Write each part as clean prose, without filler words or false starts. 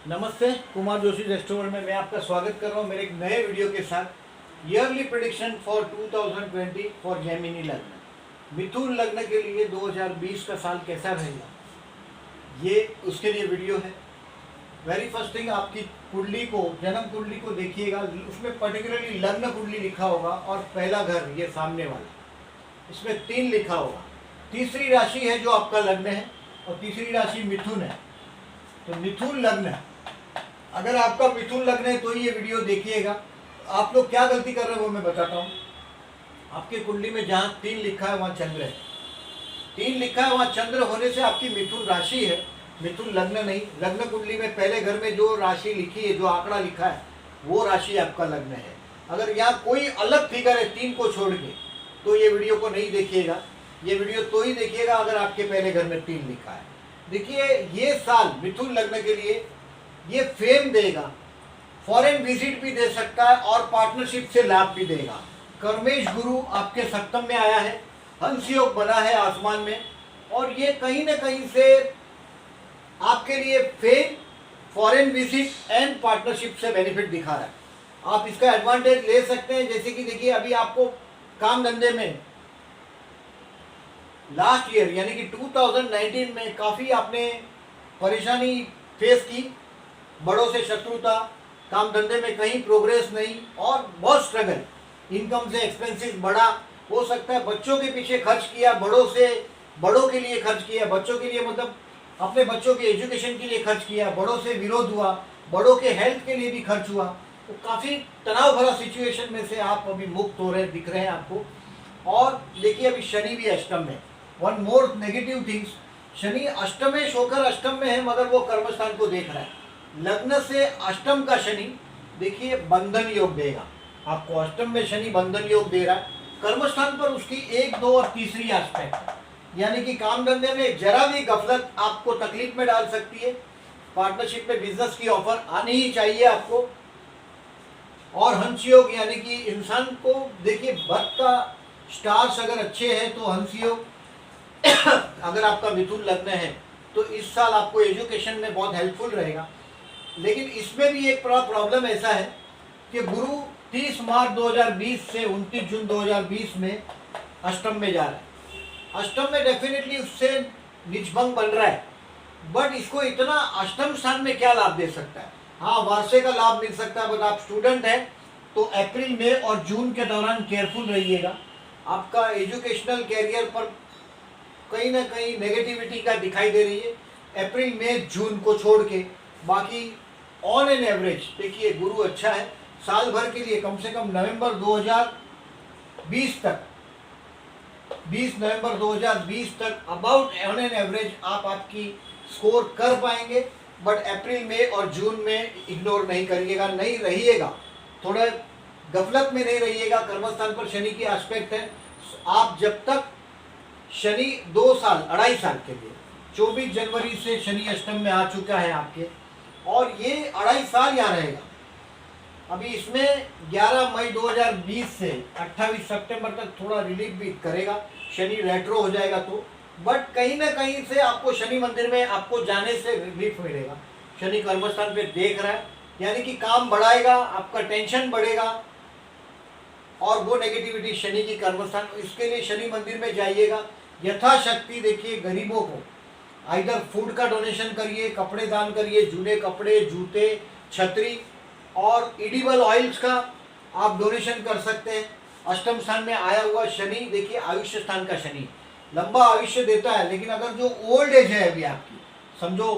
नमस्ते, कुमार जोशी रेस्टोरेंट में मैं आपका स्वागत कर रहा हूं मेरे एक नए वीडियो के साथ। Yearly prediction for 2020 for Gemini लग्न, मिथुन लग्न के लिए 2020 का साल कैसा रहेगा, ये उसके लिए वीडियो है। वेरी फर्स्ट थिंग, आपकी कुंडली को, जन्म कुंडली को देखिएगा, उसमें पर्टिकुलरली लग्न कुंडली लिखा होगा और पहला घर ये सामने वाला, इसमें 3 लिखा होगा। तीसरी राशि है जो आपका लग्न है और तीसरी राशि मिथुन है। तो मिथुन लग्न, अगर आपका मिथुन लग्न है तो ये वीडियो देखिएगा। आप लोग क्या गलती कर रहे हैं वो मैं बताता हूँ। आपके कुंडली में जहाँ 3 लिखा है वहाँ चंद्र है, 3 लिखा है वहाँ चंद्र होने से आपकी मिथुन राशि है, मिथुन लग्न नहीं। लग्न कुंडली में पहले घर में जो राशि लिखी है, जो आंकड़ा लिखा है, वो राशि आपका लग्न है। अगर यहाँ कोई अलग फिगर है 3 को छोड़ के, तो ये वीडियो को नहीं देखिएगा। ये वीडियो तो ही देखिएगा अगर आपके पहले घर में 3 लिखा है। देखिए, ये साल मिथुन लग्न के लिए ये फेम देगा, फॉरेन विजिट भी दे सकता है और पार्टनरशिप से लाभ भी देगा। कर्मेश गुरु आपके सप्तम में आया है, हंस योग बना है आसमान में, और ये कहीं ना कहीं से आपके लिए fame, foreign visit and partnership से बेनिफिट दिखा रहा है। आप इसका एडवांटेज ले सकते हैं। जैसे कि देखिए, अभी आपको काम धंधे में लास्ट ईयर यानी कि 2019 में काफ़ी आपने परेशानी फेस की, बड़ों से शत्रुता, काम धंधे में कहीं प्रोग्रेस नहीं और बहुत स्ट्रगल, इनकम से एक्सपेंसेस बढ़ा, हो सकता है बच्चों के पीछे खर्च किया, बड़ों के लिए खर्च किया, बच्चों के लिए मतलब अपने बच्चों के एजुकेशन के लिए खर्च किया, बड़ों से विरोध हुआ, बड़ों के हेल्थ के लिए भी खर्च हुआ। तो काफ़ी तनाव भरा सिचुएशन में से आप अभी मुक्त हो रहे दिख रहे हैं आपको। और देखिए, अभी शनि भी अष्टम में। वन मोर नेगेटिव थिंग्स, शनि अष्टमेश होकर अष्टम में है मगर वो कर्मस्थान को देख रहा है। लग्न से अष्टम का शनि देखिए बंधन योग देगा आपको। अष्टम में शनि बंधन योग दे रहा है। कर्मस्थान पर उसकी 1, 2 और तीसरी एस्पेक्ट, यानी कि काम धंधे में जरा भी गफलत आपको तकलीफ में डाल सकती है। पार्टनरशिप में बिजनेस की ऑफर आनी ही चाहिए आपको। और हंस योग, यानी कि इंसान को देखिए, बर्थ का स्टार्स अगर अच्छे हैं तो हंस योग अगर आपका मिथुन लग्न है तो इस साल आपको एजुकेशन में बहुत हेल्पफुल रहेगा। लेकिन इसमें भी एक बड़ा प्रॉब्लम ऐसा है कि गुरु 30 मार्च 2020 से 29 जून 2020 में अष्टम में जा रहा है। अष्टम में डेफिनेटली उससे निजभंग बन रहा है, बट इसको इतना अष्टम स्थान में क्या लाभ दे सकता है? हाँ, वार्षिक का लाभ मिल सकता है, बट आप स्टूडेंट हैं तो अप्रैल, मई और जून के दौरान केयरफुल रहिएगा। आपका एजुकेशनल कैरियर पर कहीं ना कहीं नेगेटिविटी का दिखाई दे रही है। अप्रैल, मई, जून को छोड़ के बाकी ऑन एन एवरेज देखिए गुरु अच्छा है। साल भर के लिए कम से कम नवंबर 2020 तक, 20 नवंबर 2020 तक अबाउट ऑन एन एवरेज आप आपकी स्कोर कर पाएंगे। बट अप्रैल, मई और जून में इग्नोर नहीं करिएगा, नहीं रहिएगा, थोड़ा गफलत में नहीं रहिएगा। कर्मस्थान पर शनि की एस्पेक्ट है। आप जब तक शनि 2 साल, 2.5 साल के लिए, 24 जनवरी से शनि अष्टम में आ चुका है आपके, और ये 2.5 साल यहाँ रहेगा। अभी इसमें 11 मई 2020 से 28 सितंबर तक थोड़ा रिलीफ भी करेगा, शनि रेट्रो हो जाएगा तो, बट कहीं ना कहीं से आपको शनि मंदिर में आपको जाने से रिलीफ मिलेगा। शनि कर्मस्थान पे देख रहा है, यानी कि काम बढ़ाएगा, आपका टेंशन बढ़ेगा और वो नेगेटिविटी शनि की कर्मस्थान, इसके लिए शनि मंदिर में जाइएगा। यथाशक्ति देखिए गरीबों को आइदर फूड का डोनेशन करिए, कपड़े दान करिए, जूने कपड़े, जूते, छतरी और एडिबल ऑयल्स का आप डोनेशन कर सकते हैं। अष्टम स्थान में आया हुआ शनि देखिए आयुष्य स्थान का शनि, लंबा आयुष्य देता है। लेकिन अगर जो ओल्ड एज है अभी आपकी, समझो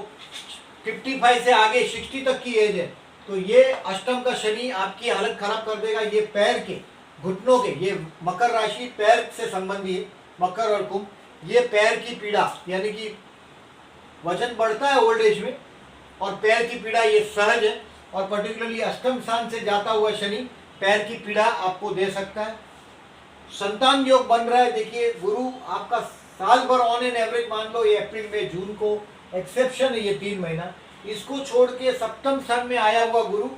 55 से आगे 60 तक की एज है, तो ये अष्टम का शनि आपकी हालत खराब कर देगा। ये पैर के घुटनों के, ये मकर राशि पैर से संबंधी है, मकर और कुंभ, ये पैर की पीड़ा, यानी कि वजन बढ़ता है ओल्ड एज में और पैर की पीड़ा ये सहज है। और पर्टिकुलरली अष्टम स्थान से जाता हुआ शनि पैर की पीड़ा आपको दे सकता है। संतान योग बन रहा है। देखिए, गुरु आपका साल भर ऑन एन एवरेज मान लो, ये अप्रैल में, जून को एक्सेप्शन है ये 3 महीना, इसको छोड़ के सप्तम स्थान में आया हुआ गुरु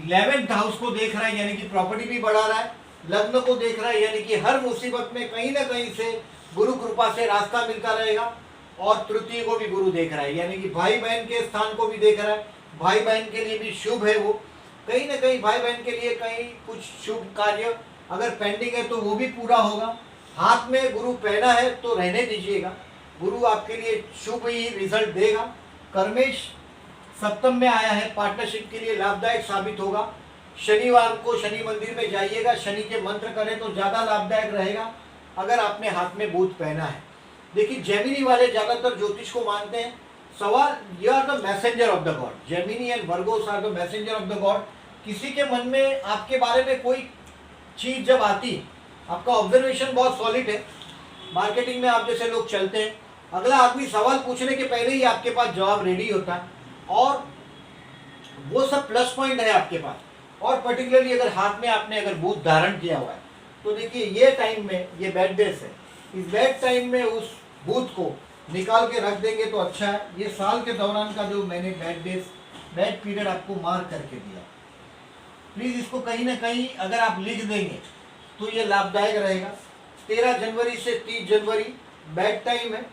11th हाउस को देख रहा है, यानी कि प्रॉपर्टी भी बढ़ा रहा है। लग्न को देख रहा है, यानी कि हर मुसीबत में कहीं ना कहीं से गुरु कृपा से रास्ता मिलता रहेगा। और तृतीय को भी गुरु देख रहा है, यानी कि भाई बहन के स्थान को भी देख रहा है। भाई बहन के लिए भी शुभ है वो, कहीं ना कहीं भाई बहन के लिए कहीं कुछ शुभ कार्य अगर पेंडिंग है तो वो भी पूरा होगा। हाथ में गुरु पहना है तो रहने दीजिएगा, गुरु आपके लिए शुभ ही रिजल्ट देगा। कर्मेश सप्तम में आया है, पार्टनरशिप के लिए लाभदायक साबित होगा। शनिवार को शनि मंदिर में जाइएगा, शनि के मंत्र करें तो ज़्यादा लाभदायक रहेगा अगर आपने हाथ में बूथ पहना है। देखिए जेमिनी वाले ज़्यादातर ज्योतिष को मानते हैं। सवाल, you are the messenger of the god. Gemini and Virgos are the messenger of the god. किसी के मन में आपके बारे में कोई चीज़ जब आती, आपका ऑब्जर्वेशन बहुत सॉलिड है, मार्केटिंग में आप जैसे लोग चलते हैं, अगला आदमी सवाल पूछने के पहले ही आपके पास जवाब रेडी होता है, और वो सब प्लस पॉइंट है आपके पास। और पर्टिकुलरली अगर हाथ में आपने अगर बूथ धारण किया हुआ है तो देखिए ये टाइम में, ये बैड डेज है, इस बैड टाइम में उस बूथ को निकाल के रख देंगे तो अच्छा है। ये साल के दौरान का जो मैंने बैड डेज, बैड पीरियड आपको मार्क करके दिया, प्लीज़ इसको कहीं ना कहीं अगर आप लिख देंगे तो ये लाभदायक रहेगा। 13 जनवरी से 30 जनवरी बैड टाइम है।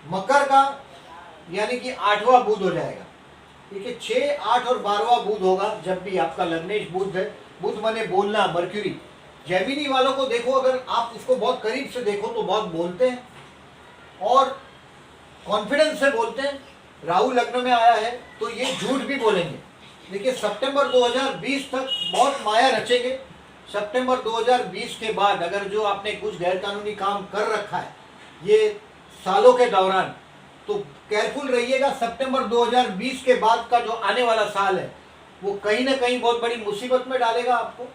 मकर का यानी कि 8वां बुध हो जाएगा, ठीक है। 6, 8 और 12वां बुध होगा जब भी आपका लग्नेश बुध है। बुध माने बोलना, मर्क्यूरी। जेमिनी वालों को देखो, अगर आप इसको बहुत करीब से देखो तो बहुत बोलते हैं और कॉन्फिडेंस से बोलते हैं। राहु लग्न में आया है तो ये झूठ भी बोलेंगे। देखिए सितंबर 2020 तक बहुत माया रचेंगे। सितंबर 2020 के बाद अगर जो आपने कुछ गैरकानूनी काम कर रखा है ये सालों के दौरान, तो केयरफुल रहिएगा। सितंबर 2020 के बाद का जो आने वाला साल है वो कहीं ना कहीं बहुत बड़ी मुसीबत में डालेगा आपको।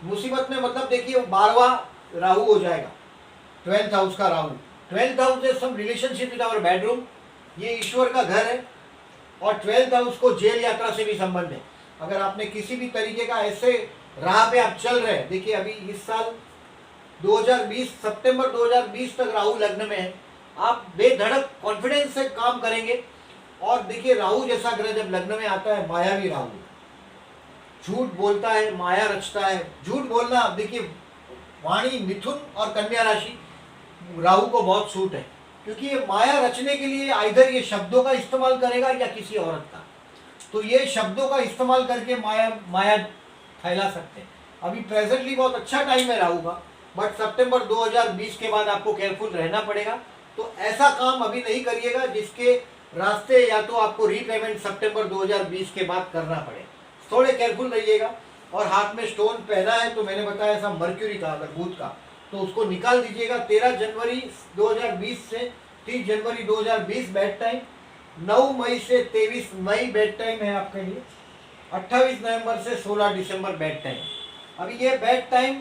मुसीबत में मतलब देखिए 12वां राहु हो जाएगा, 12th हाउस का Rahu. 12th house is some relationship with our bedroom, ये ईश्वर का घर है। और 12th हाउस को जेल यात्रा से भी संबंध है। अगर आपने किसी भी तरीके का ऐसे राह पे आप चल रहे हैं, देखिए अभी इस साल 2020 सितंबर 2020 तक राहु लग्न में है, आप बेधड़क कॉन्फिडेंस से काम करेंगे। और देखिए राहु जैसा ग्रह जब लग्न में आता है, मायावी राहु, झूठ बोलता है, माया रचता है। झूठ बोलना, देखिए वाणी मिथुन और कन्या राशि राहु को बहुत सूट है, क्योंकि ये माया रचने के लिए आइधर ये शब्दों का इस्तेमाल करेगा या किसी औरत का। तो ये शब्दों का इस्तेमाल करके माया फैला सकते हैं। अभी प्रेजेंटली बहुत अच्छा टाइम है राहु का, बट सितंबर 2020 के बाद आपको केयरफुल रहना पड़ेगा। तो ऐसा काम अभी नहीं करिएगा जिसके रास्ते या तो आपको रीपेमेंट सितंबर 2020 के बाद करना पड़े। थोड़े केयरफुल रहिएगा। और हाथ में स्टोन पहना है तो मैंने बताया ऐसा मर्क्यूरी का, अगर बुध का, तो उसको निकाल दीजिएगा। 13 जनवरी 2020 से 30 जनवरी 2020 बेड टाइम। 9 मई से 23 मई बेड टाइम है आपके लिए। 28 नवंबर से 16 दिसंबर बेड टाइम। अभी ये बेड टाइम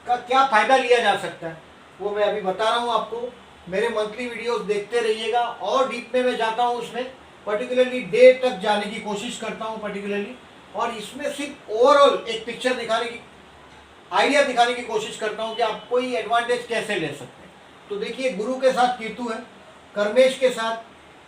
का क्या फ़ायदा लिया जा सकता है वो मैं अभी बता रहा हूँ आपको। मेरे मंथली वीडियोस देखते रहिएगा और डीप में मैं जाता हूँ उसमें, पर्टिकुलरली डे तक जाने की कोशिश करता हूँ पर्टिकुलरली। और इसमें सिर्फ ओवरऑल एक पिक्चर दिखाने की, आइडिया दिखाने की कोशिश करता हूँ कि आप कोई एडवांटेज कैसे ले सकते हैं। तो देखिए गुरु के साथ केतु है, कर्मेश के साथ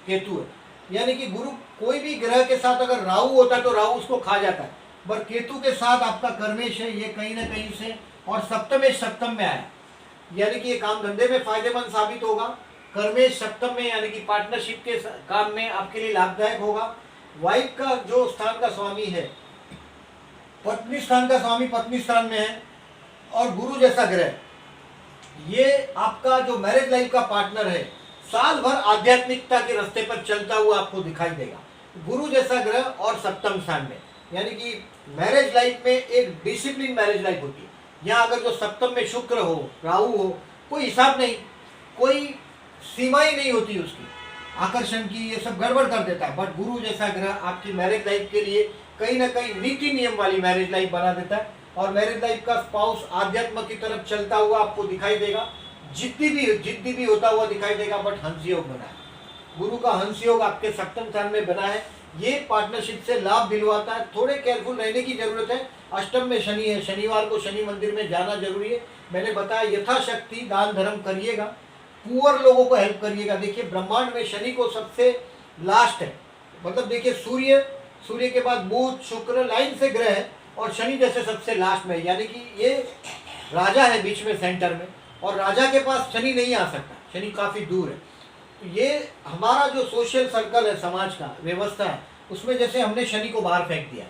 केतु है, यानी कि गुरु कोई भी ग्रह के साथ अगर राहु होता है तो राहु उसको खा जाता है, पर केतु के साथ आपका कर्मेश है, ये कहीं ना कहीं से, और सप्तमेश सप्तम में आया, यानी कि ये काम धंधे में फायदेमंद साबित होगा। कर्मेश सप्तम में यानी कि पार्टनरशिप के काम में आपके लिए लाभदायक होगा। वाइफ का जो स्थान का स्वामी है, पत्नी स्थान का स्वामी पत्नी स्थान में है, और गुरु जैसा ग्रह ये आपका जो मैरिज लाइफ का पार्टनर है, साल भर आध्यात्मिकता के रास्ते पर चलता हुआ आपको दिखाई देगा। गुरु जैसा ग्रह और सप्तम स्थान में, यानी कि मैरिज लाइफ में एक डिसिप्लिन मैरिज लाइफ होती है। यहाँ अगर जो सप्तम में शुक्र हो, राहु हो, कोई हिसाब नहीं, कोई सीमा ही नहीं होती उसकी, आकर्षण की, ये सब गड़बड़ कर देता है। बट गुरु जैसा ग्रह आपकी मैरिज लाइफ के लिए कहीं ना कहीं नीति नियम वाली मैरिज लाइफ बना देता है, और मैरिज लाइफ का स्पाउस आध्यात्म की तरफ चलता हुआ आपको दिखाई देगा, जिद्दी भी होता हुआ दिखाई देगा। बट हंस योग बना है, गुरु का हंस योग आपके सप्तम स्थान में बना है, ये पार्टनरशिप से लाभ दिलवाता है। थोड़े केयरफुल रहने की जरूरत है। अष्टम में शनि है, शनिवार को शनि मंदिर में जाना जरूरी है। मैंने बताया यथाशक्ति दान धर्म करिएगा, पुअर लोगों को हेल्प करिएगा। देखिए ब्रह्मांड में शनि को सबसे लास्ट है, मतलब देखिए सूर्य के बाद बुध शुक्र लाइन से ग्रह है, और शनि जैसे सबसे लास्ट में, यानी कि ये राजा है बीच में सेंटर में, और राजा के पास शनि नहीं आ सकता। शनि काफ़ी दूर है। तो ये हमारा जो सोशल सर्कल है, समाज का व्यवस्था है, उसमें जैसे हमने शनि को बाहर फेंक दिया,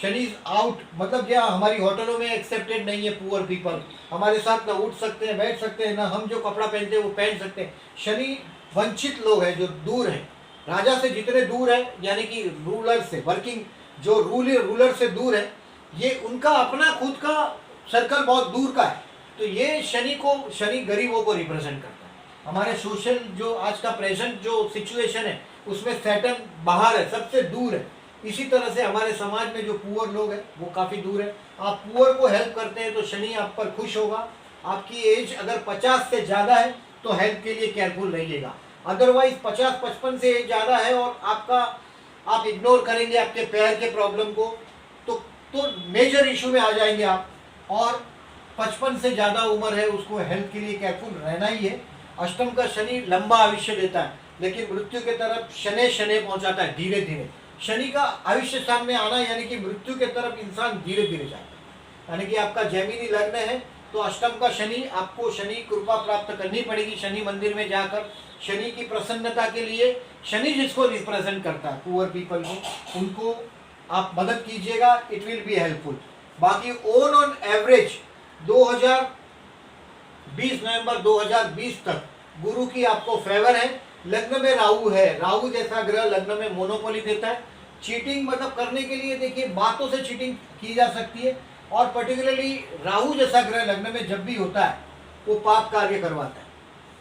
शनि इज आउट, मतलब क्या हमारी होटलों में एक्सेप्टेड नहीं है पुअर पीपल, हमारे साथ ना उठ सकते हैं, बैठ सकते हैं, ना हम जो कपड़ा पहनते हैं वो पहन सकते हैं। शनि वंचित लोग हैं जो दूर हैं, राजा से जितने दूर है, यानी कि रूलर से, वर्किंग जो रूलर से दूर है, ये उनका अपना खुद का सर्कल बहुत दूर का है। तो ये शनि गरीबों को रिप्रेजेंट करता है। हमारे सोशल जो आज का प्रेजेंट जो सिचुएशन है उसमें सैटर्न बाहर है, सबसे दूर है। इसी तरह से हमारे समाज में जो पुअर लोग हैं वो काफ़ी दूर है। आप पुअर को हेल्प करते हैं तो शनि आप पर खुश होगा। आपकी एज अगर 50 से ज़्यादा है तो हेल्प के लिए केयरफुल रहिएगा, अदरवाइज 50-55 से एज ज़्यादा है और आप इग्नोर करेंगे आपके पैर के प्रॉब्लम को तो मेजर इशू में आ जाएंगे आप। और 55 से ज़्यादा उम्र है उसको हेल्थ के लिए केयरफुल रहना ही है। अष्टम का शनि लंबा आयुष्य देता है लेकिन मृत्यु के तरफ शनि पहुंचाता है धीरे धीरे। शनि का आयुष्य सामने आना यानी कि मृत्यु के तरफ इंसान धीरे धीरे जाता है। यानी कि आपका जैमिनी लग्न है तो अष्टम का शनि, आपको शनि कृपा प्राप्त करनी पड़ेगी। शनि मंदिर में जाकर शनि की प्रसन्नता के लिए, शनि जिसको रिप्रेजेंट करता है पुअर पीपल को, उनको आप मदद कीजिएगा, इट विल बी हेल्पफुल। बाकी ऑन एवरेज 2020 नवंबर 2020 तक गुरु की आपको फेवर है। लग्न में राहु है, राहु जैसा ग्रह लग्न में मोनोपोली देता है। चीटिंग मतलब करने के लिए देखिए बातों से चीटिंग की जा सकती है, और पर्टिकुलरली राहु जैसा ग्रह लग्न में जब भी होता है वो पाप कार्य करवाता है,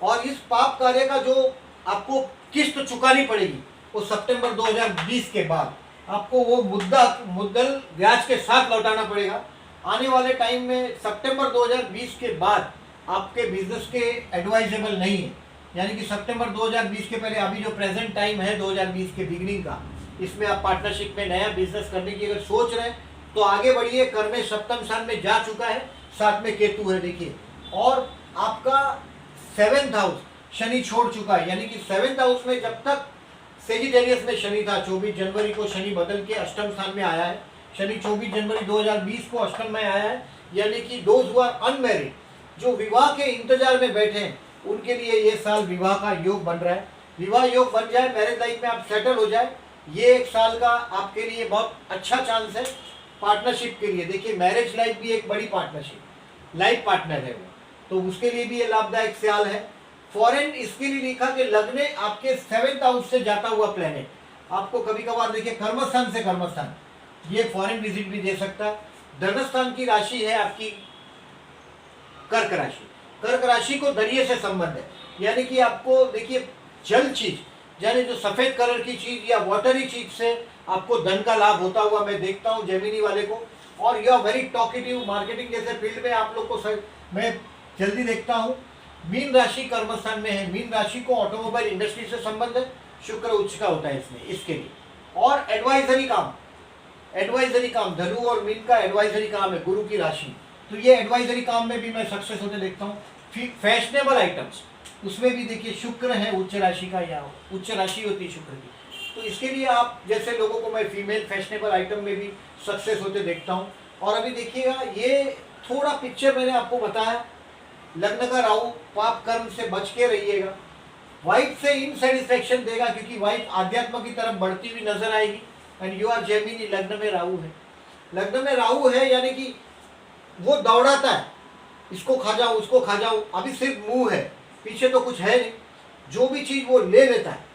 और इस पाप कार्य का जो आपको किस्त चुकानी पड़ेगी वो सितंबर 2020 के बाद आपको वो मुद्दल ब्याज के साथ लौटाना पड़ेगा। आने वाले टाइम में सितंबर 2020 के बाद आपके बिजनेस के एडवाइजेबल नहीं है, यानी कि सितंबर 2020 के पहले अभी जो प्रेजेंट टाइम है 2020 के बिगिनिंग का, इसमें आप पार्टनरशिप में नया बिजनेस करने की अगर सोच रहे हैं तो आगे बढ़िए। कर्म में सप्तम स्थान में जा चुका है, साथ में केतु है देखिए, और आपका 7th हाउस शनि छोड़ चुका है, यानी कि 7th हाउस में जब तक सेजिटेरियस में शनि था, 24 जनवरी को शनि बदल के अष्टम स्थान में आया है। शनि 24 जनवरी 2020 को अष्टम में आया है, यानी कि दोज हु आर अनमैरिड, जो विवाह के इंतजार में बैठे हैं, उनके लिए ये साल विवाह का योग बन रहा है। विवाह योग बन जाए, मैरिज लाइफ में आप सेटल हो जाए, ये एक साल का आपके लिए बहुत अच्छा चांस है पार्टनरशिप के लिए। देखिए मैरिज लाइफ भी एक बड़ी पार्टनरशिप, लाइफ पार्टनर है वो, तो उसके लिए भी ये लाभदायक साल है। फॉरेन इसके लिए लिखा कि लग्न आपके 7th हाउस से जाता हुआ प्लेनेट आपको कभी कभार देखिए कर्मस्थान से कर्मस्थान ये फॉरेन विजिट भी दे सकता है। धर्मस्थान की राशि है आपकी कर्क राशि, कर्क राशि को दरिये से संबंध है, यानी कि आपको देखिए जल चीज, यानी जो सफेद कलर की चीज या वाटरी चीज से आपको धन का लाभ होता हुआ मैं देखता हूँ जेमिनी वाले को। और यह वेरी टॉकेटिव, मार्केटिंग जैसे फील्ड में आप लोग को मैं जल्दी देखता हूँ। मीन राशि कर्मस्थान में है, मीन राशि को ऑटोमोबाइल इंडस्ट्री से संबंध है, शुक्र उच्च का होता है इसमें, इसके लिए। और एडवाइजरी काम धनु और मीन का एडवाइजरी काम है गुरु की राशि, तो ये एडवाइजरी काम में भी मैं सक्सेस होते देखता हूँ। फैशनेबल आइटम्स उसमें भी देखिए शुक्र है उच्च राशि का, या उच्च राशि होती है शुक्र की, तो इसके लिए आप जैसे लोगों को मैं फीमेल फैशनेबल आइटम में भी सक्सेस होते देखता हूँ। और अभी देखिएगा ये थोड़ा पिक्चर मैंने आपको बताया, लग्न का राहु, पाप कर्म से बच के रहिएगा। वाइफ से इनसेटिस्फेक्शन देगा क्योंकि वाइफ आध्यात्म की तरफ बढ़ती हुई नजर आएगी। एंड यू आर जेमिनी, लग्न में राहु है, लग्न में राहु है यानी कि वो दौड़ाता है, इसको खा जाओ उसको खा जाओ, अभी सिर्फ मुंह है, पीछे तो कुछ है नहीं। जो भी चीज वो ले लेता है,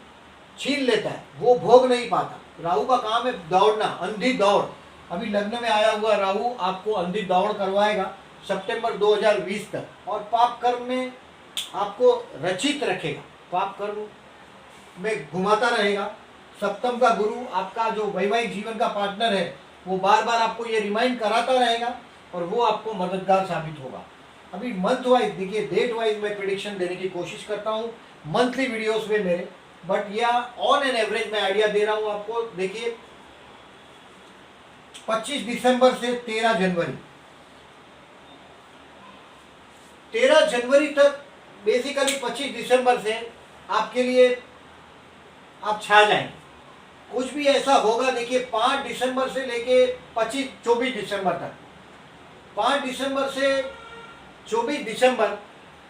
छीन लेता है, वो भोग नहीं पाता। राहु का काम है दौड़ना, अंधी दौड़। अभी लग्न में आया हुआ राहु आपको अंधी दौड़ करवाएगा सितंबर 2020 तक, और पाप कर्म में आपको रचित रखेगा, पाप कर्म में घुमाता रहेगा। सप्तम का गुरु आपका जो वैवाहिक जीवन का पार्टनर है वो बार बार आपको ये रिमाइंड कराता रहेगा और वो आपको मददगार साबित होगा। अभी मंथ वाइज देखिए, डेट वाइज मैं प्रेडिक्शन देने की कोशिश करता हूँ मंथली वीडियोस में मेरे, बट या ऑन एन एवरेज मैं आइडिया दे रहा हूँ आपको। देखिए 25 दिसंबर से 13 जनवरी, 13 जनवरी तक बेसिकली 25 दिसंबर से आपके लिए आप छा जाएंगे। कुछ भी ऐसा होगा देखिए 5 दिसंबर से लेके 24 दिसंबर तक, 5 दिसंबर से 24 दिसंबर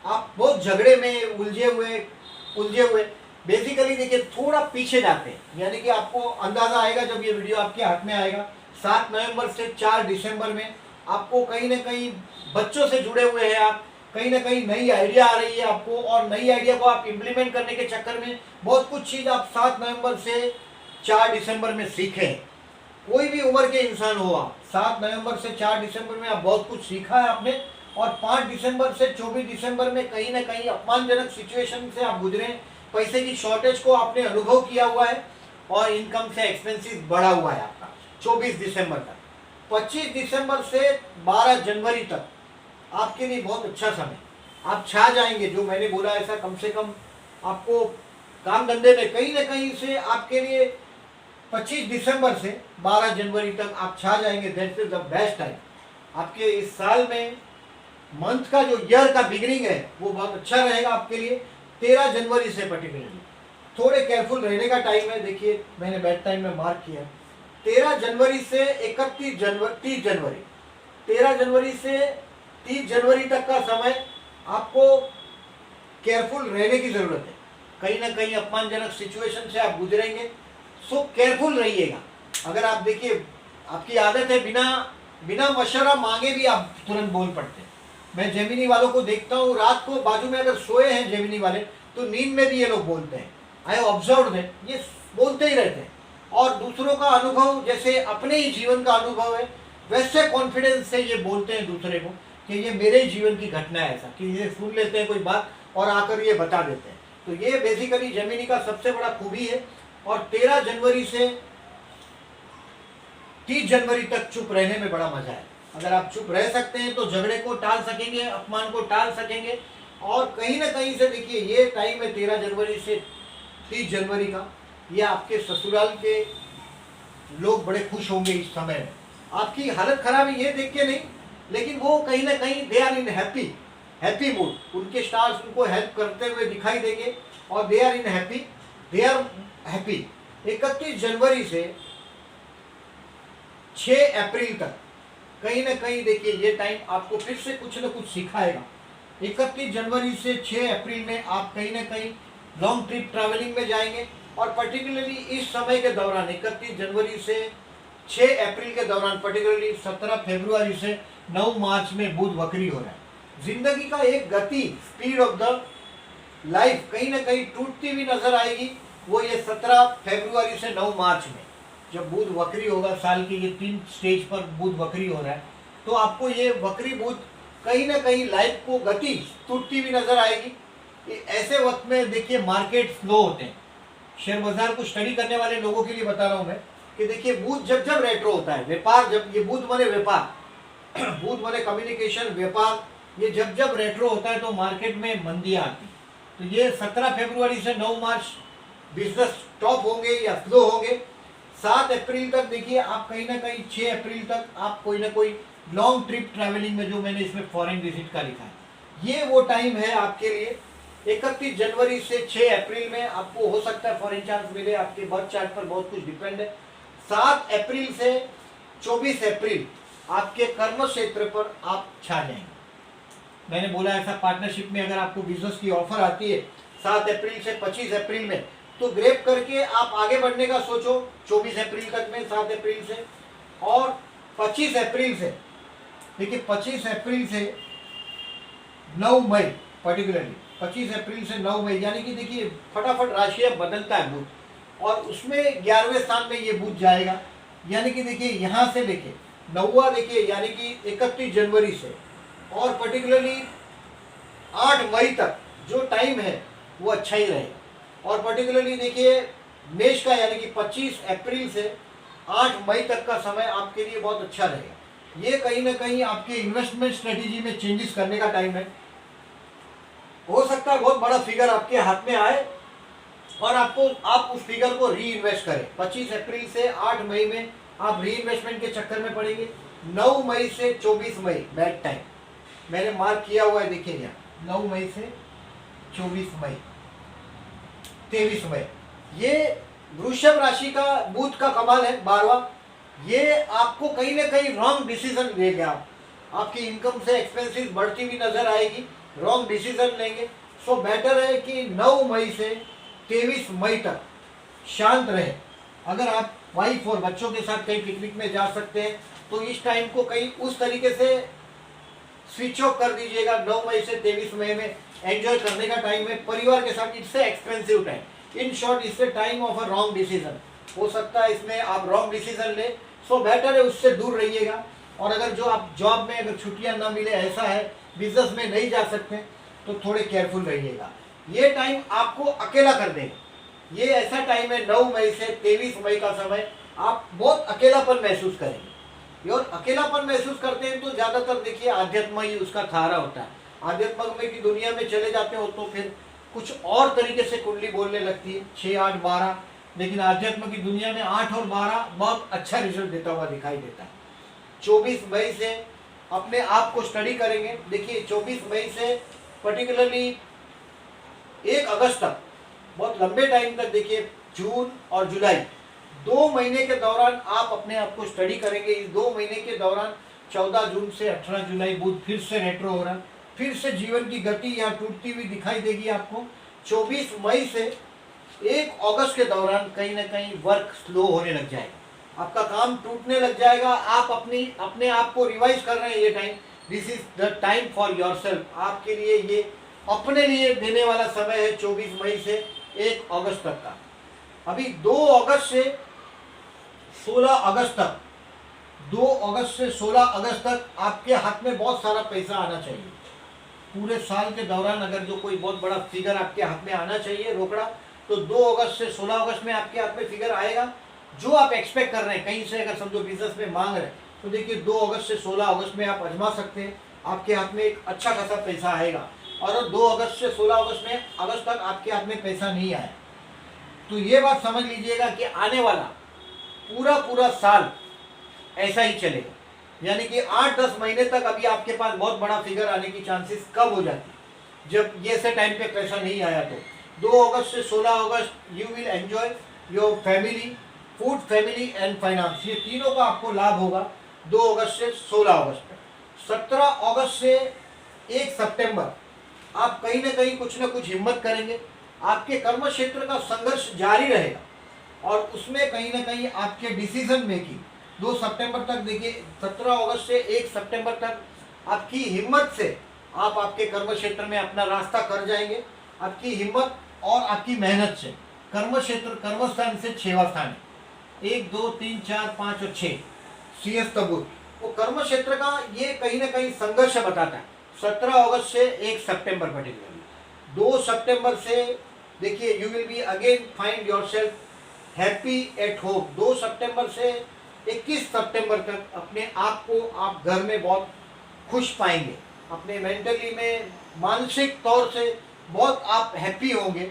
आप बहुत झगड़े में उलझे हुए बेसिकली देखिए थोड़ा पीछे जाते हैं, यानी कि आपको अंदाजा आएगा जब ये वीडियो आपके हाथ में आएगा 7 नवंबर से 4 दिसंबर में आपको कहीं ना कहीं बच्चों से जुड़े हुए हैं आप, कहीं ना कहीं नई आइडिया आ रही है आपको, और नई आइडिया को आप इम्प्लीमेंट करने के चक्कर में बहुत कुछ चीज़ आप 7 नवंबर से 4 दिसंबर में सीखे हैं। कोई भी उम्र के इंसान हो आप, 7 नवंबर से 4 दिसंबर में आप बहुत कुछ सीखा है आपने, और 5 दिसंबर से 24 दिसंबर में कहीं ना कहीं अपमानजनक सिचुएशन से आप गुजरे, पैसे की शॉर्टेज को आपने अनुभव किया हुआ है, और इनकम से एक्सपेंसिस बढ़ा हुआ है आपका 24 दिसंबर तक। 25 दिसंबर से 12 जनवरी तक आपके लिए बहुत अच्छा समय, आप छा जाएंगे। जो मैंने बोला ऐसा कम से कम आपको काम धंधे में कहीं ना कहीं से आपके लिए 25 दिसंबर से 12 जनवरी तक आप छा जाएंगे। That is the best time आपके इस साल में। मंथ का जो ईयर का बिगिनिंग है वो बहुत अच्छा रहेगा आपके लिए। 13 जनवरी से पर्टिकुलरली थोड़े केयरफुल रहने का टाइम है। देखिए मैंने बेड टाइम में मार्क किया, 13 जनवरी से 30 जनवरी 13 जनवरी से 30 जनवरी तक का समय आपको केयरफुल रहने की ज़रूरत है। कहीं ना कहीं अपमानजनक सिचुएशन से आप गुजरेंगे, सो केयरफुल रहिएगा। अगर आप देखिए आपकी आदत है बिना मशवरा मांगे भी आप तुरंत बोल पड़ते हैं। मैं जेमिनी वालों को देखता हूँ, रात को बाजू में अगर सोए हैं जेमिनी वाले तो नींद में भी ये लोग बोलते हैं। आई हैव ऑब्जर्व्ड दैट, ये बोलते ही रहते हैं। और दूसरों का अनुभव जैसे अपने ही जीवन का अनुभव है वैसे कॉन्फिडेंस से ये बोलते हैं दूसरे को कि ये मेरे जीवन की घटना है, ऐसा कि ये सुन लेते हैं कोई बात और आकर ये बता देते हैं। तो ये बेसिकली जेमिनी का सबसे बड़ा खूबी है। और 13 जनवरी से 30 जनवरी तक चुप रहने में बड़ा मजा है। अगर आप चुप रह सकते हैं तो झगड़े को टाल सकेंगे, अपमान को टाल सकेंगे। और कहीं ना कहीं से देखिए ये टाइम है 13 जनवरी से 30 जनवरी का, ये आपके ससुराल के लोग बड़े खुश होंगे इस समय में। आपकी हालत खराब है ये देख के नहीं, लेकिन वो कहीं ना कहीं they are in happy mood. उनके स्टार्स उनको हेल्प करते हुए दिखाई देंगे और दे आर हैप्पी। 31 जनवरी से 6 अप्रैल तक कहीं ना कहीं देखिए ये टाइम आपको फिर से कुछ न कुछ सिखाएगा। 31 जनवरी से 6 अप्रैल में आप कहीं ना कहीं लॉन्ग ट्रिप ट्रैवलिंग में जाएंगे। और पर्टिकुलरली इस समय के दौरान 31 जनवरी से 6 अप्रैल के दौरान पर्टिकुलरली 17 फरवरी से 9 मार्च में बुध वक्री हो रहा है। जिंदगी का एक गति, स्पीड ऑफ द लाइफ कहीं ना कहीं टूटती हुई नजर आएगी। वो ये 17 फरवरी से 9 मार्च में जब बुध वक्री होगा, साल के ये 3 स्टेज पर बुध वक्री हो रहा है, तो आपको ये वक्री बुध कहीं ना कहीं लाइफ को गति टूटती हुई नजर आएगी। ऐसे वक्त में देखिए मार्केट स्लो होते हैं। शेयर बाजार को स्टडी करने वाले लोगों के लिए बता रहा हूँ मैं कि देखिए बुध जब रेट्रो होता है, व्यापार जब ये बुध बने व्यापार बुध बने कम्युनिकेशन व्यापार, ये जब रेट्रो होता है तो मार्केट में मंदियाँ आती। तो ये 17 फरवरी से 9 मार्च बिजनेस टॉप होंगे या स्लो होंगे। 7 अप्रैल तक देखिए आप कहीं ना कहीं 6 अप्रैल तक आप कोई ना कोई लॉन्ग ट्रिप ट्रैवलिंग में, जो मैंने इसमें फॉरेन विजिट का लिखा है, ये वो टाइम है आपके लिए। 31 जनवरी से 6 अप्रैल में आपको हो सकता है फॉरेन चांस मिले, आपके बर्थ चार्ट पर बहुत कुछ डिपेंड है। 7 अप्रैल से 24 अप्रैल आपके कर्म क्षेत्र पर आप छा जाएंगे। मैंने बोला ऐसा पार्टनरशिप में अगर आपको बिजनेस की ऑफर आती है 7 अप्रैल से 25 अप्रैल में, तो ग्रेप करके आप आगे बढ़ने का सोचो 24 अप्रैल तक में, 7 अप्रैल से। और 25 अप्रैल से देखिए 25 अप्रैल से 9 मई पर्टिकुलरली 25 अप्रैल से 9 मई, यानी कि देखिए फटाफट राशि बदलता है बुध, और उसमें 11वें स्थान में ये बुध जाएगा। यानी कि देखिए यहाँ से लेके 9वां देखिए यानी कि 31 जनवरी से और पर्टिकुलरली 8 मई तक जो टाइम है वो अच्छा ही रहेगा। और पर्टिकुलरली देखिए मेष का यानी कि 25 अप्रैल से 8 मई तक का समय आपके लिए बहुत अच्छा रहेगा। ये कहीं ना कहीं आपके इन्वेस्टमेंट स्ट्रेटेजी में चेंजेस करने का टाइम है। हो सकता है बहुत बड़ा फिगर आपके हाथ में आए और आप उस फिगर को री इन्वेस्ट करें। 25 अप्रैल से 8 मई में आप री इन्वेस्टमेंट के चक्कर में पड़ेंगे। 9 मई से 24 मई बैड टाइम मैंने मार्क किया हुआ है, देखिए यहाँ 9 मई से 24 मई 23 मई। ये वृषभ राशि का बुध का कमाल है 12वां। ये आपको कहीं ना कहीं रॉन्ग डिसीजन देगा। आपकी इनकम से एक्सपेंसेस बढ़ती हुई नजर आएगी रॉन्ग डिसीजन लेंगे। सो बेटर है कि 9 मई से 23 मई तक शांत रहे। अगर आप वाइफ और बच्चों के साथ कहीं पिकनिक में जा सकते हैं तो इस टाइम को कहीं उस तरीके से स्विच ऑफ कर दीजिएगा। 9 मई से 23 मई में एंजॉय करने का टाइम है परिवार के साथ। It's expensive time, in short इससे time of a wrong decision. हो सकता है इसमें आप रॉन्ग डिसीजन ले, सो बेटर है उससे दूर रहिएगा। और अगर जो आप जॉब में अगर छुट्टियां ना मिले, ऐसा है बिजनेस में नहीं जा सकते, तो थोड़े केयरफुल रहिएगा। ये टाइम आपको अकेला कर देगा। ये ऐसा टाइम है 9 मई से 23 मई का समय, आप बहुत अकेलापन महसूस करेंगे। और अकेलापन महसूस करते हैं तो ज़्यादातर देखिए आध्यात्म ही उसका सहारा होता है। आध्यात्म में की दुनिया में चले जाते हो तो फिर कुछ और तरीके से कुंडली बोलने लगती है, 6, 8, 12। लेकिन आध्यात्म की दुनिया में 8 और 12 बहुत अच्छा रिजल्ट देता हुआ दिखाई देता है। 24 मई से अपने आप को स्टडी करेंगे। देखिए 24 मई से पर्टिकुलरली 1 अगस्त तक, बहुत लंबे टाइम तक, देखिए जून और जुलाई 2 महीने के दौरान आप अपने आप को स्टडी करेंगे। इस 2 महीने के दौरान 14 जून से 18 जुलाई बुध फिर से रेट्रो हो रहा है, फिर से जीवन की गति यहाँ टूटती हुई दिखाई देगी आपको। 24 मई से 1 अगस्त के दौरान कहीं ना कहीं वर्क स्लो होने लग जाएगा, आपका काम टूटने लग जाएगा। आप अपने आप को रिवाइज कर रहे हैं। ये time, this is the time for yourself. आपके लिए ये अपने लिए देने वाला समय है 24 मई से 1 अगस्त तक का। अभी 2 अगस्त से 16 अगस्त तक, 2 अगस्त से 16 अगस्त तक आपके हाथ में बहुत सारा पैसा आना चाहिए। पूरे साल के दौरान अगर जो कोई बहुत बड़ा फिगर आपके हाथ में आना चाहिए रोकड़ा, तो 2 अगस्त से 16 अगस्त में आपके हाथ में फिगर आएगा जो आप एक्सपेक्ट कर रहे हैं। कहीं से अगर समझो बिजनेस में मांग रहे हैं तो देखिए 2 अगस्त से 16 अगस्त में आप आजमा सकते हैं, आपके हाथ में एक अच्छा खासा पैसा आएगा। और 2 अगस्त से 16 अगस्त तक आपके हाथ में पैसा नहीं आया तो ये बात समझ लीजिएगा कि आने वाला पूरा साल ऐसा ही चलेगा। यानी कि 8-10 महीने तक अभी आपके पास बहुत बड़ा फिगर आने की चांसेस कब हो जाती है, जब ये से टाइम पे पैसा नहीं आया। तो 2 अगस्त से 16 अगस्त you will enjoy your family, food, family and finance, ये तीनों का आपको लाभ होगा 2 अगस्त से 16 अगस्त तक। 17 अगस्त से 1 सितंबर आप कहीं ना कहीं कुछ ना कुछ हिम्मत करेंगे। आपके कर्म क्षेत्र का संघर्ष जारी रहेगा और उसमें कहीं ना कहीं आपके डिसीजन मेकिंग 2 सितंबर तक, देखिए 17 अगस्त से 1 सितंबर तक आपकी हिम्मत से आप आपके कर्म क्षेत्र में अपना रास्ता कर जाएंगे। आपकी हिम्मत और आपकी मेहनत से कर्म क्षेत्र, कर्म स्थान से 6वां स्थान, 1, 2, 3, 4, 5 और 6 CS तबूत, वो कर्म क्षेत्र का ये कहीं ना कहीं संघर्ष बताता है। 17 अगस्त से 1 सितंबर पर्टिकुलरली। 2 सितंबर से देखिए you will be again find yourself happy at home. 2 सितंबर से 21 सितंबर तक अपने आप को आप घर में बहुत खुश पाएंगे। अपने मेंटली में, मानसिक तौर से बहुत आप हैप्पी होंगे।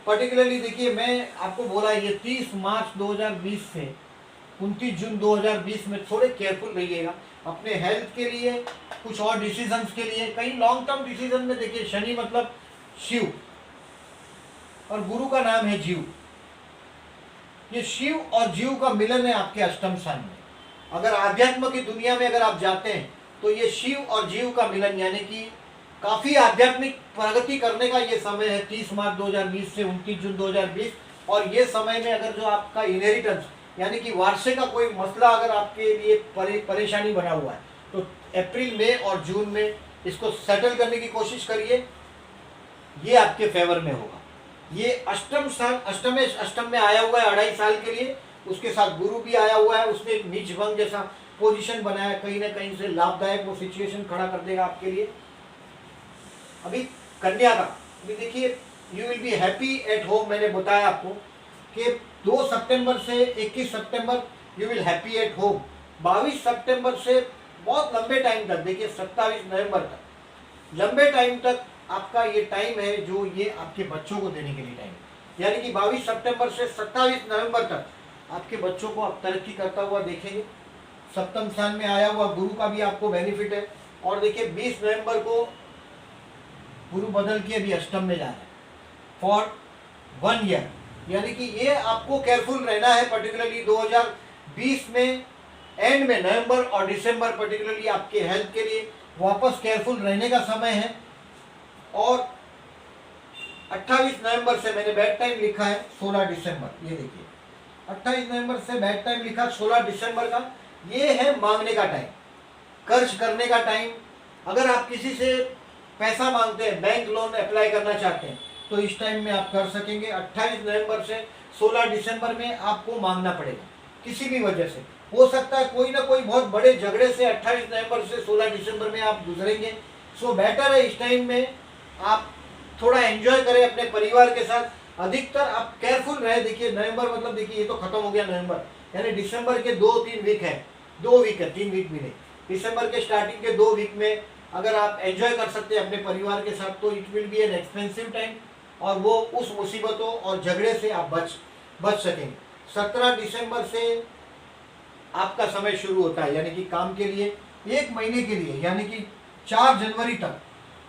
पर्टिकुलरली देखिए मैं आपको बोला ये 30 मार्च 2020 से 29 जून 2020 में थोड़े केयरफुल रहिएगा अपने हेल्थ के लिए, कुछ और डिसीजंस के लिए। कहीं लॉन्ग टर्म डिसीजन में देखिए शनि मतलब शिव और गुरु का नाम है जीव, ये शिव और जीव का मिलन है आपके अष्टम स्थान में। अगर आध्यात्म की दुनिया में अगर आप जाते हैं तो ये शिव और जीव का मिलन, यानी कि काफ़ी आध्यात्मिक प्रगति करने का ये समय है 30 मार्च 2020 से 29 जून 2020। और ये समय में अगर जो आपका इनहेरिटेंस यानी कि वारसे का कोई मसला अगर आपके लिए परेशानी बना हुआ है तो अप्रैल, मई और जून में इसको सेटल करने की कोशिश करिए, ये आपके फेवर में होगा। ये अष्टम स्थान, अष्टम में आया हुआ है 2.5 साल के लिए, उसके साथ गुरु भी आया हुआ है, उसने नीच भंग जैसा पोजीशन बनाया, कहीं ना कहीं से लाभदायक वो सिचुएशन खड़ा कर देगा आपके लिए। अभी कन्या का अभी देखिए you will be happy at home, मैंने बताया आपको कि 2 सितंबर से 21 सितंबर you will happy at home. 22 सितंबर से बहुत लंबे टाइम तक, देखिए 27 नवंबर तक लंबे टाइम तक आपका ये टाइम है जो ये आपके बच्चों को देने के लिए टाइम है। यानी कि 22 सितंबर से 27 नवंबर तक आपके बच्चों को आप तरक्की करता हुआ देखेंगे। सप्तम स्थान में आया हुआ गुरु का भी आपको बेनिफिट है। और देखिए 20 नवंबर को गुरु बदल के अभी अष्टम में जा रहा है फॉर 1 ईयर, यानी कि ये आपको केयरफुल रहना है। पर्टिकुलरली 2020 में एंड में नवंबर और दिसंबर पर्टिकुलरली आपके हेल्थ के लिए वापस केयरफुल रहने का समय है। और 28 नवंबर से मैंने बैड टाइम लिखा है 16 दिसंबर, ये देखिए 28 नवंबर से बैड टाइम लिखा 16 दिसंबर का। ये है मांगने का टाइम, खर्च करने का टाइम। अगर आप किसी से पैसा मांगते हैं, बैंक लोन अप्लाई करना चाहते हैं, तो इस टाइम में आप कर सकेंगे। 28 नवंबर से 16 दिसंबर में आपको मांगना पड़ेगा किसी भी वजह से। हो सकता है कोई ना कोई बहुत बड़े झगड़े से 28 नवंबर से 16 दिसंबर में आप गुजरेंगे। सो बेटर है इस टाइम में आप थोड़ा एंजॉय करें अपने परिवार के साथ। अधिकतर आप केयरफुल रहे। देखिए नवंबर मतलब देखिए ये तो खत्म हो गया नवंबर, यानी दिसंबर के 2-3 वीक है, 2 वीक है, 3 वीक भी नहीं। दिसंबर के स्टार्टिंग के 2 वीक में अगर आप एंजॉय कर सकते हैं अपने परिवार के साथ, तो it will be an expensive time, और वो उस मुसीबतों और झगड़े से आप बच सकेंगे। 17 दिसंबर से आपका समय शुरू होता है, यानी कि काम के लिए 1 महीने के लिए, यानी कि 4 जनवरी तक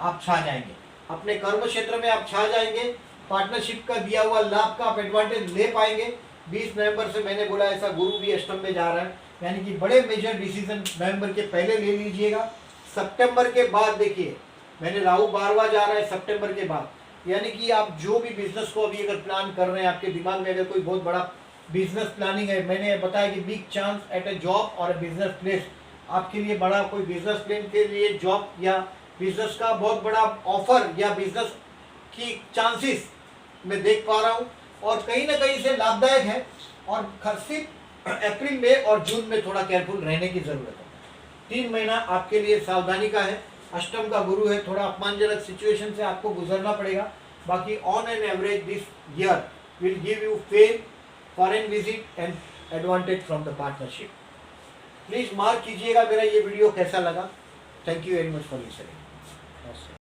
आप छा जाएंगे अपने कर्म क्षेत्र में, आप छा जाएंगे। पार्टनरशिप का दिया हुआ लाभ का आप एडवांटेज ले पाएंगे। 20 नवंबर से मैंने बोला ऐसा गुरु भी अष्टम में जा रहा है, यानी कि बड़े मेजर डिसीजन नवंबर के पहले ले लीजिएगा। सितंबर के बाद देखिए मैंने राहु 12वां जा रहा है सितंबर के बाद, यानी कि आप जो भी बिजनेस को अभी अगर प्लान कर रहे हैं, आपके दिमाग में अगर कोई बहुत बड़ा बिजनेस प्लानिंग है, मैंने बताया कि big chance at A job और ए बिजनेस प्लेस, आपके लिए बड़ा कोई बिजनेस प्लान के लिए जॉब या बिजनेस का बहुत बड़ा ऑफर या बिजनेस की चांसेस मैं देख पा रहा हूँ, और कहीं ना कहीं से लाभदायक है। और सिर्फ अप्रैल में और जून में थोड़ा केयरफुल रहने की जरूरत है। 3 महीना आपके लिए सावधानी का है। अष्टम का गुरु है, थोड़ा अपमानजनक सिचुएशन से आपको गुजरना पड़ेगा। बाकी on an average this year will give you fame, foreign visit and advantage from the partnership. Please mark कीजिएगा मेरा ये वीडियो कैसा लगा। Thank you very much for listening.